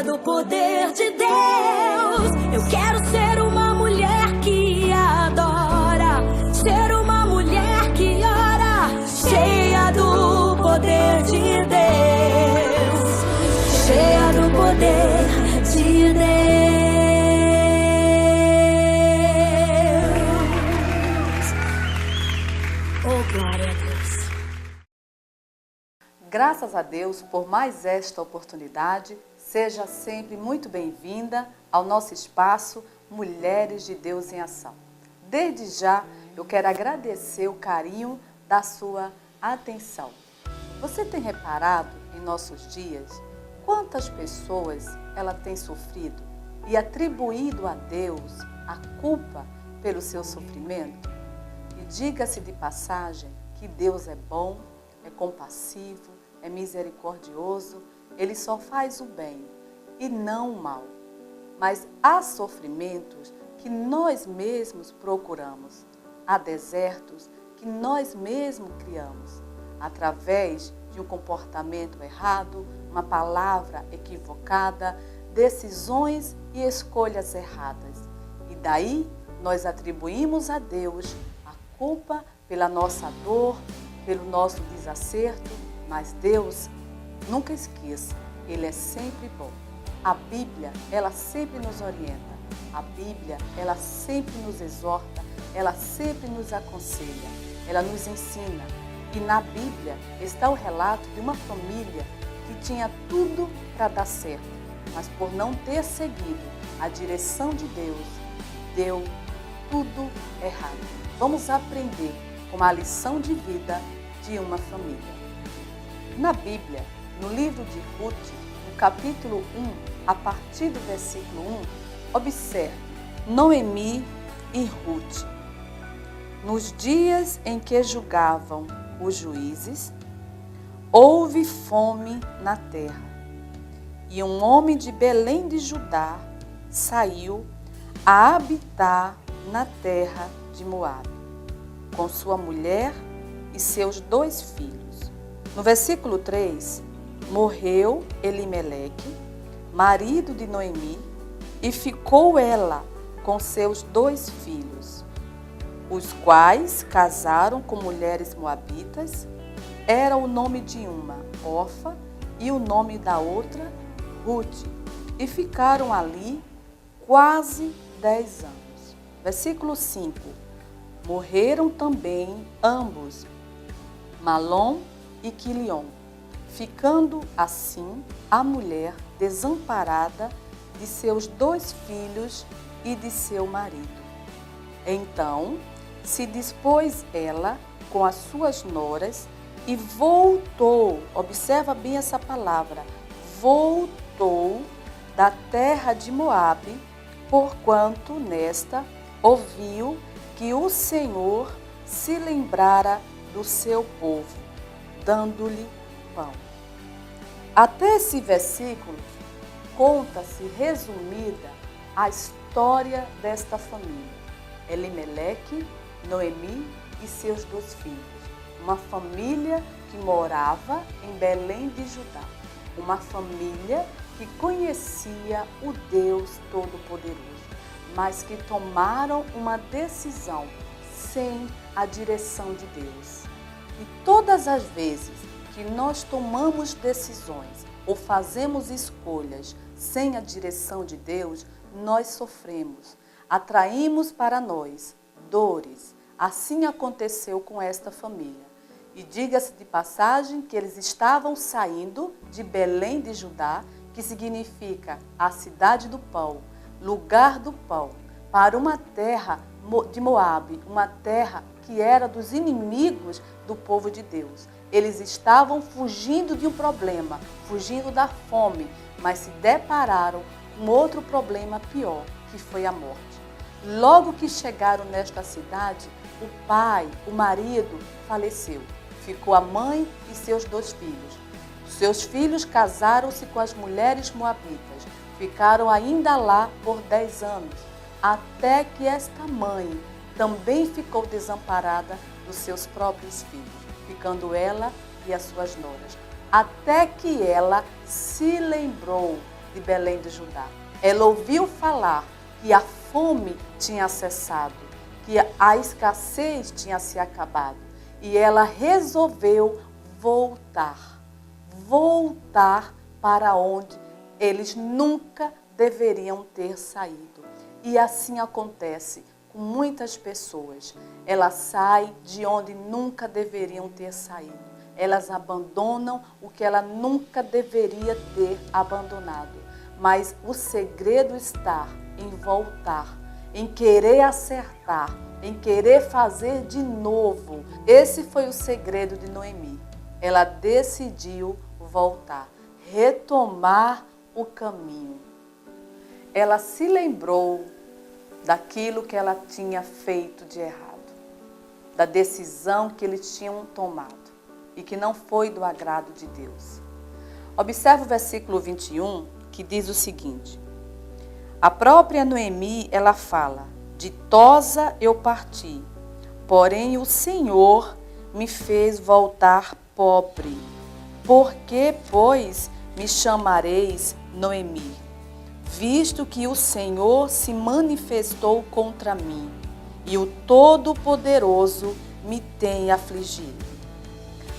do poder de Deus. Eu quero ser uma mulher que adora, ser uma mulher que ora, cheia do poder de Deus, cheia do poder de Deus. Oh, glória a Deus. Graças a Deus por mais esta oportunidade. Seja sempre muito bem-vinda ao nosso espaço Mulheres de Deus em Ação. Desde já, eu quero agradecer o carinho da sua atenção. Você tem reparado em nossos dias quantas pessoas ela tem sofrido e atribuído a Deus a culpa pelo seu sofrimento? E diga-se de passagem que Deus é bom, é compassivo, é misericordioso, Ele só faz o bem e não o mal. Mas há sofrimentos que nós mesmos procuramos, há desertos que nós mesmos criamos, através de um comportamento errado, uma palavra equivocada, decisões e escolhas erradas. E daí nós atribuímos a Deus a culpa pela nossa dor, pelo nosso desacerto, mas Deus, nunca esqueça, Ele é sempre bom. A Bíblia, ela sempre nos orienta. A Bíblia, ela sempre nos exorta, ela sempre nos aconselha, ela nos ensina. E na Bíblia está o relato de uma família que tinha tudo para dar certo, mas por não ter seguido a direção de Deus, deu tudo errado. Vamos aprender com a lição de vida de uma família. Na Bíblia, no livro de Ruth, no capítulo 1, a partir do versículo 1, observe Noemi e Ruth. Nos dias em que julgavam os juízes, houve fome na terra, e um homem de Belém de Judá saiu a habitar na terra de Moabe, com sua mulher e seus 2 filhos. No versículo 3, morreu Elimeleque, marido de Noemi, e ficou ela com seus 2 filhos, os quais casaram com mulheres moabitas. Era o nome de uma Orfa e o nome da outra Ruth, e ficaram ali quase 10 anos. Versículo 5, morreram também ambos, Malom e Quilion, ficando assim a mulher desamparada de seus 2 filhos e de seu marido. Então se dispôs ela com as suas noras e voltou, observa bem essa palavra, voltou da terra de Moabe, porquanto nesta ouviu que o Senhor se lembrara do seu povo, dando-lhe pão. Até esse versículo, conta-se resumida a história desta família. Elimeleque, Noemi e seus 2 filhos. Uma família que morava em Belém de Judá. Uma família que conhecia o Deus Todo-Poderoso, mas que tomaram uma decisão sem a direção de Deus. E todas as vezes que nós tomamos decisões ou fazemos escolhas sem a direção de Deus, nós sofremos, atraímos para nós dores. Assim aconteceu com esta família. E diga-se de passagem que eles estavam saindo de Belém de Judá, que significa a cidade do pão, lugar do pão, para uma terra de Moabe, uma terra que era dos inimigos do povo de Deus. Eles estavam fugindo de um problema, fugindo da fome, mas se depararam com outro problema pior, que foi a morte. Logo que chegaram nesta cidade, o pai, o marido, faleceu. Ficou a mãe e seus 2 filhos. Seus filhos casaram-se com as mulheres moabitas. Ficaram ainda lá por 10 anos, até que esta mãe também ficou desamparada dos seus próprios filhos, ficando ela e as suas noras. Até que ela se lembrou de Belém de Judá. Ela ouviu falar que a fome tinha cessado, que a escassez tinha se acabado. E ela resolveu voltar para onde eles nunca deveriam ter saído. E assim acontece com muitas pessoas. Elas saem de onde nunca deveriam ter saído. Elas abandonam o que ela nunca deveria ter abandonado. Mas o segredo está em voltar, em querer acertar, em querer fazer de novo. Esse foi o segredo de Noemi. Ela decidiu voltar, retomar o caminho. Ela se lembrou daquilo que ela tinha feito de errado, da decisão que eles tinham tomado e que não foi do agrado de Deus. Observe o versículo 21, que diz o seguinte: a própria Noemi, ela fala: ditosa eu parti, porém o Senhor me fez voltar pobre. Por que, pois, me chamareis Noemi? Visto que o Senhor se manifestou contra mim e o Todo-Poderoso me tem afligido.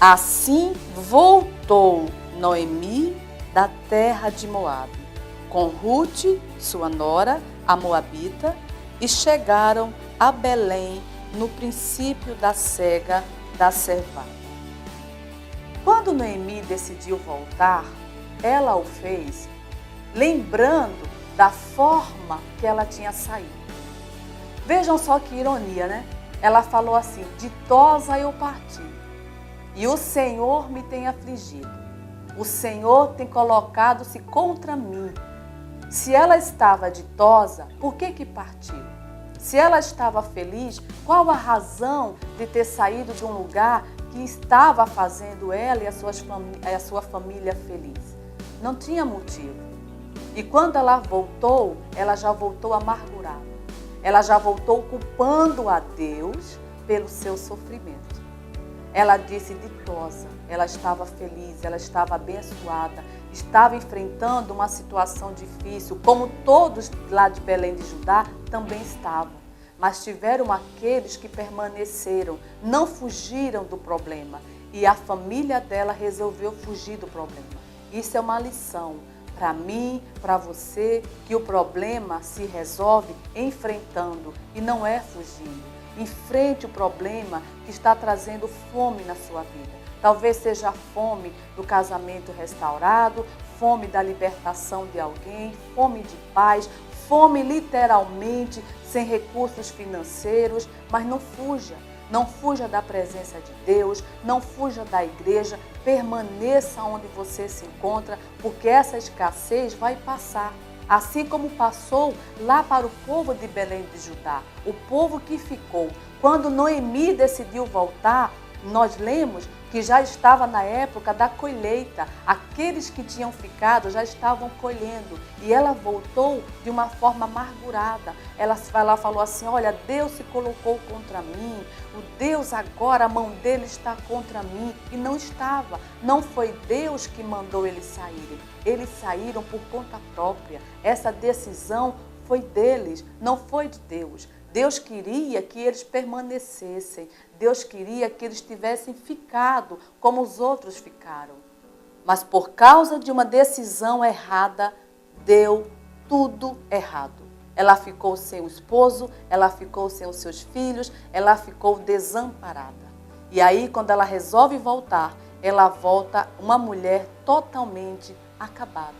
Assim voltou Noemi da terra de Moabe, com Ruth, sua nora, a moabita, e chegaram a Belém no princípio da cega da cevada. Quando Noemi decidiu voltar, ela o fez lembrando da forma que ela tinha saído. Vejam só que ironia, né? Ela falou assim: ditosa eu parti, e o Senhor me tem afligido. O Senhor tem colocado-se contra mim. Se ela estava ditosa, por que partiu? Se ela estava feliz, qual a razão de ter saído de um lugar que estava fazendo ela e a sua família feliz? Não tinha motivo. E quando ela voltou, ela já voltou amargurada. Ela já voltou culpando a Deus pelo seu sofrimento. Ela disse ditosa, ela estava feliz, ela estava abençoada, estava enfrentando uma situação difícil, como todos lá de Belém de Judá também estavam. Mas tiveram aqueles que permaneceram, não fugiram do problema. E a família dela resolveu fugir do problema. Isso é uma lição para mim, para você, que o problema se resolve enfrentando e não é fugindo. Enfrente o problema que está trazendo fome na sua vida. Talvez seja a fome do casamento restaurado, fome da libertação de alguém, fome de paz, fome literalmente sem recursos financeiros, mas não fuja. Não fuja da presença de Deus, não fuja da igreja, permaneça onde você se encontra, porque essa escassez vai passar. Assim como passou lá para o povo de Belém de Judá, o povo que ficou. Quando Noemi decidiu voltar, nós lemos que já estava na época da colheita. Aqueles que tinham ficado já estavam colhendo. E ela voltou de uma forma amargurada. Ela falou assim: olha, Deus se colocou contra mim. O Deus agora, a mão dele está contra mim. E não estava. Não foi Deus que mandou eles saírem. Eles saíram por conta própria. Essa decisão foi deles, não foi de Deus. Deus queria que eles permanecessem. Deus queria que eles tivessem ficado como os outros ficaram. Mas por causa de uma decisão errada, deu tudo errado. Ela ficou sem o esposo, ela ficou sem os seus filhos, ela ficou desamparada. E aí, quando ela resolve voltar, ela volta uma mulher totalmente acabada.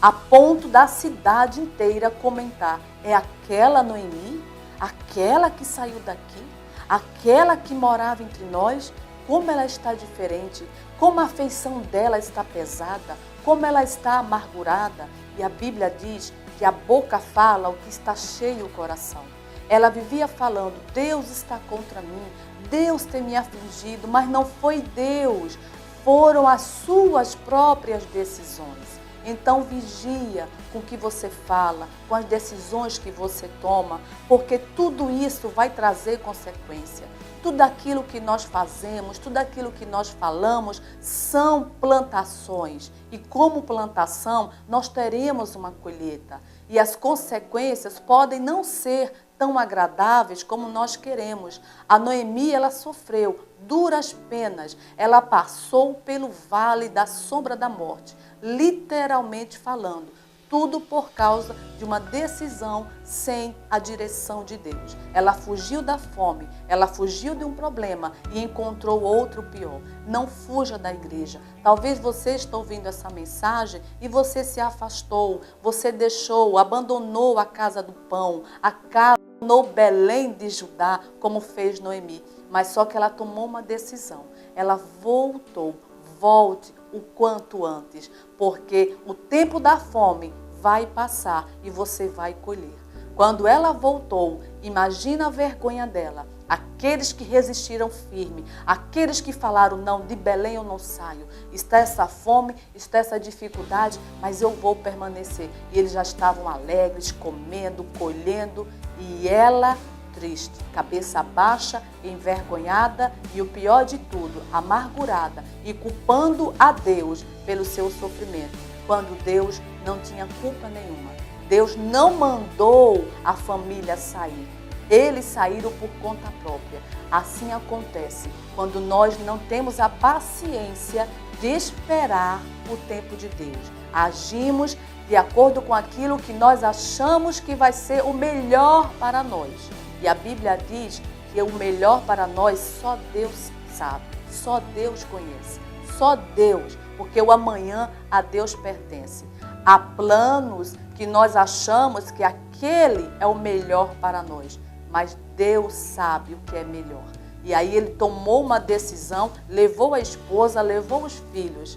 A ponto da cidade inteira comentar: é aquela Noemi? Aquela que saiu daqui? Aquela que morava entre nós? Como ela está diferente? Como a afeição dela está pesada? Como ela está amargurada? E a Bíblia diz que a boca fala o que está cheio o coração. Ela vivia falando: Deus está contra mim, Deus tem me afligido, mas não foi Deus, foram as suas próprias decisões. Então vigia com o que você fala, com as decisões que você toma, porque tudo isso vai trazer consequência. Tudo aquilo que nós fazemos, tudo aquilo que nós falamos são plantações. E como plantação, nós teremos uma colheita. E as consequências podem não ser tão agradáveis como nós queremos. A Noemi, ela sofreu duras penas. Ela passou pelo vale da sombra da morte, literalmente falando. Tudo por causa de uma decisão sem a direção de Deus. Ela fugiu da fome, ela fugiu de um problema e encontrou outro pior. Não fuja da igreja. Talvez você esteja ouvindo essa mensagem e você se afastou, você deixou, abandonou a casa do pão, a casa no Belém de Judá, como fez Noemi. Mas só que ela tomou uma decisão. Ela voltou. Volte o quanto antes, porque o tempo da fome vai passar e você vai colher. Quando ela voltou, imagina a vergonha dela. Aqueles que resistiram firme, aqueles que falaram, não, de Belém eu não saio. Está essa fome, está essa dificuldade, mas eu vou permanecer. E eles já estavam alegres, comendo, colhendo, e ela triste, cabeça baixa, envergonhada e o pior de tudo, amargurada e culpando a Deus pelo seu sofrimento, quando Deus não tinha culpa nenhuma. Deus não mandou a família sair. Eles saíram por conta própria. Assim acontece quando nós não temos a paciência de esperar o tempo de Deus. Agimos de acordo com aquilo que nós achamos que vai ser o melhor para nós. E a Bíblia diz que o melhor para nós só Deus sabe, só Deus conhece, só Deus, porque o amanhã a Deus pertence. Há planos que nós achamos que aquele é o melhor para nós, mas Deus sabe o que é melhor. E aí ele tomou uma decisão, levou a esposa, levou os filhos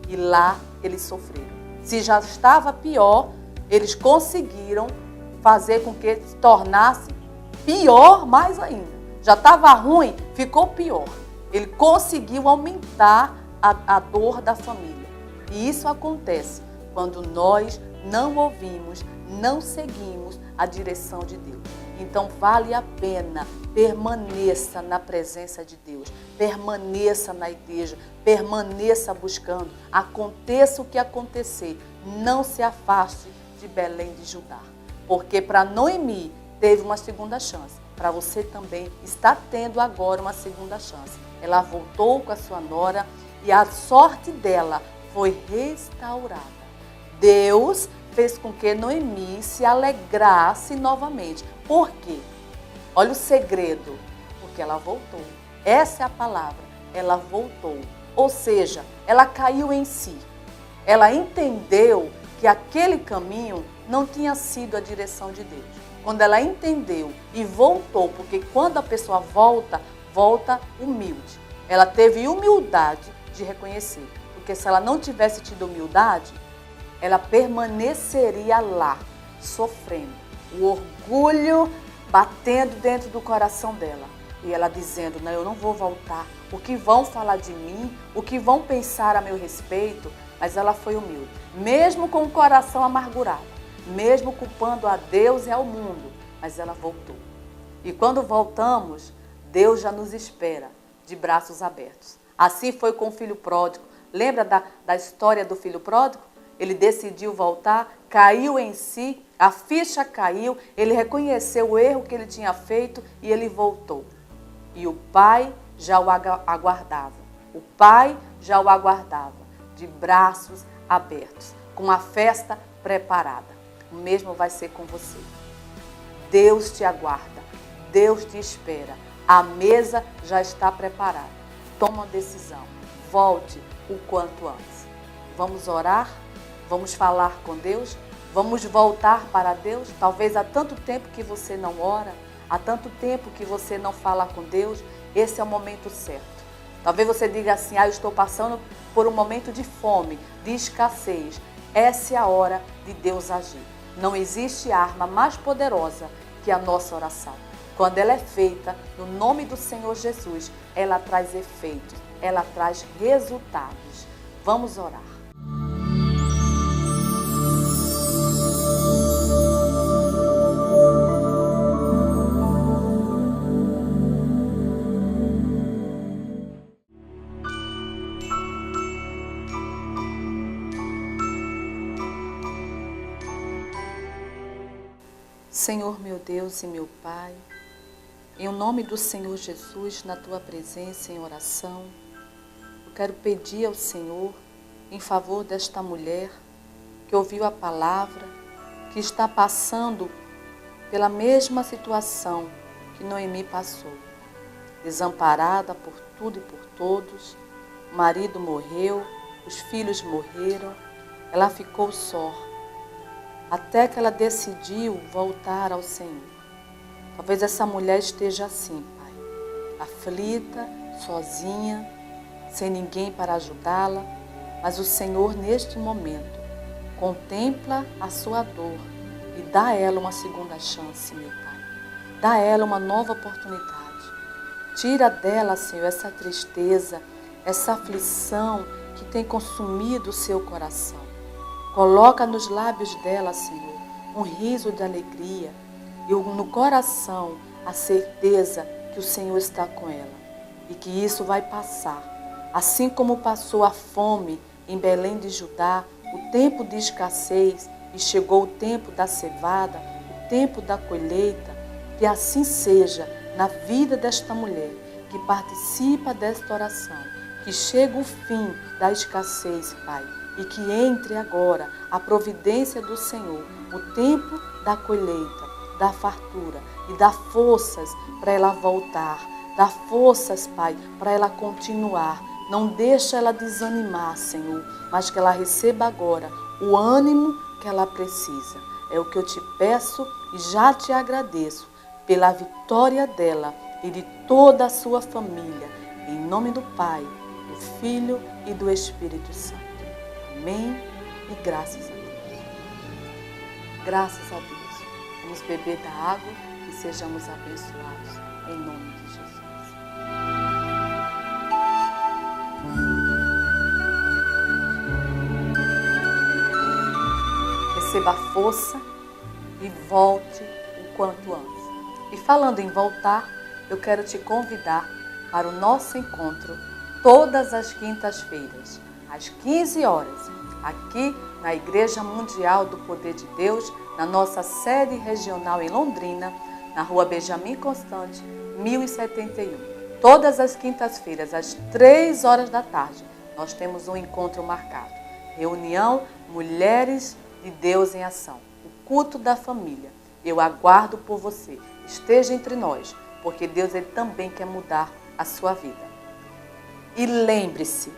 e lá eles sofreram. Se já estava pior, eles conseguiram fazer com que se tornasse pior mais ainda. Já estava ruim, ficou pior. Ele conseguiu aumentar a dor da família. E isso acontece quando nós não ouvimos, não seguimos a direção de Deus. Então vale a pena, permaneça na presença de Deus, permaneça na igreja, permaneça buscando, aconteça o que acontecer, não se afaste de Belém de Judá. Porque para Noemi teve uma segunda chance, para você também está tendo agora uma segunda chance. Ela voltou com a sua nora e a sorte dela foi restaurada. Deus fez com que Noemi se alegrasse novamente. Por quê? Olha o segredo. Porque ela voltou. Essa é a palavra. Ela voltou. Ou seja, ela caiu em si. Ela entendeu que aquele caminho não tinha sido a direção de Deus. Quando ela entendeu e voltou, porque quando a pessoa volta, volta humilde. Ela teve humildade de reconhecer. Porque se ela não tivesse tido humildade, ela permaneceria lá, sofrendo. O orgulho batendo dentro do coração dela. E ela dizendo, não, eu não vou voltar. O que vão falar de mim? O que vão pensar a meu respeito? Mas ela foi humilde. Mesmo com o coração amargurado. Mesmo culpando a Deus e ao mundo. Mas ela voltou. E quando voltamos, Deus já nos espera de braços abertos. Assim foi com o filho pródigo. Lembra da história do filho pródigo? Ele decidiu voltar, caiu em si, a ficha caiu, ele reconheceu o erro que ele tinha feito e ele voltou. E o pai já o aguardava. O pai já o aguardava, de braços abertos, com a festa preparada. O mesmo vai ser com você. Deus te aguarda, Deus te espera. A mesa já está preparada. Toma uma decisão, volte o quanto antes. Vamos orar? Vamos falar com Deus? Vamos voltar para Deus? Talvez há tanto tempo que você não ora, há tanto tempo que você não fala com Deus, esse é o momento certo. Talvez você diga assim, eu estou passando por um momento de fome, de escassez. Essa é a hora de Deus agir. Não existe arma mais poderosa que a nossa oração. Quando ela é feita no nome do Senhor Jesus, ela traz efeitos, ela traz resultados. Vamos orar. Senhor meu Deus e meu Pai, em nome do Senhor Jesus, na Tua presença em oração, eu quero pedir ao Senhor em favor desta mulher que ouviu a palavra, que está passando pela mesma situação que Noemi passou, desamparada por tudo e por todos, o marido morreu, os filhos morreram, ela ficou só, até que ela decidiu voltar ao Senhor. Talvez essa mulher esteja assim, Pai, aflita, sozinha, sem ninguém para ajudá-la, mas o Senhor, neste momento, contempla a sua dor e dá a ela uma segunda chance, meu Pai. Dá a ela uma nova oportunidade. Tira dela, Senhor, essa tristeza, essa aflição que tem consumido o seu coração. Coloca nos lábios dela, Senhor, um riso de alegria e no coração a certeza que o Senhor está com ela e que isso vai passar. Assim como passou a fome em Belém de Judá, o tempo de escassez e chegou o tempo da cevada, o tempo da colheita, que assim seja na vida desta mulher que participa desta oração, que chega o fim da escassez, Pai, e que entre agora a providência do Senhor, o tempo da colheita, da fartura e dá forças para ela voltar, dá forças, Pai, para ela continuar. Não deixa ela desanimar, Senhor, mas que ela receba agora o ânimo que ela precisa. É o que eu te peço e já te agradeço pela vitória dela e de toda a sua família. Em nome do Pai, do Filho e do Espírito Santo. Amém e graças a Deus. Graças a Deus. Vamos beber da água e sejamos abençoados. Em nome de Jesus. Receba força e volte o quanto antes. E falando em voltar, eu quero te convidar para o nosso encontro todas as quintas-feiras, às 15 horas, aqui na Igreja Mundial do Poder de Deus, na nossa sede regional em Londrina, na Rua Benjamin Constante, 1071. Todas as quintas-feiras, às 3 horas da tarde, nós temos um encontro marcado. Reunião Mulheres de Deus em Ação, o culto da família. Eu aguardo por você. Esteja entre nós, porque Deus ele também quer mudar a sua vida. E lembre-se,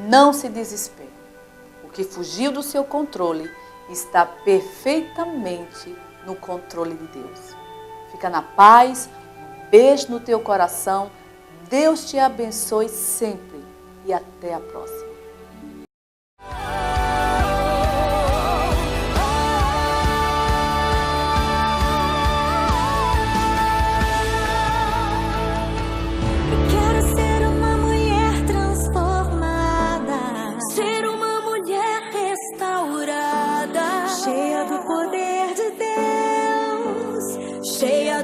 não se desespere. O que fugiu do seu controle está perfeitamente no controle de Deus. Fica na paz, um beijo no teu coração. Deus te abençoe sempre e até a próxima.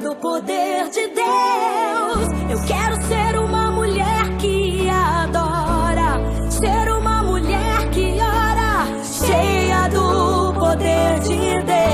Do poder de Deus, eu quero ser uma mulher que adora, ser uma mulher que ora, cheia do poder de Deus.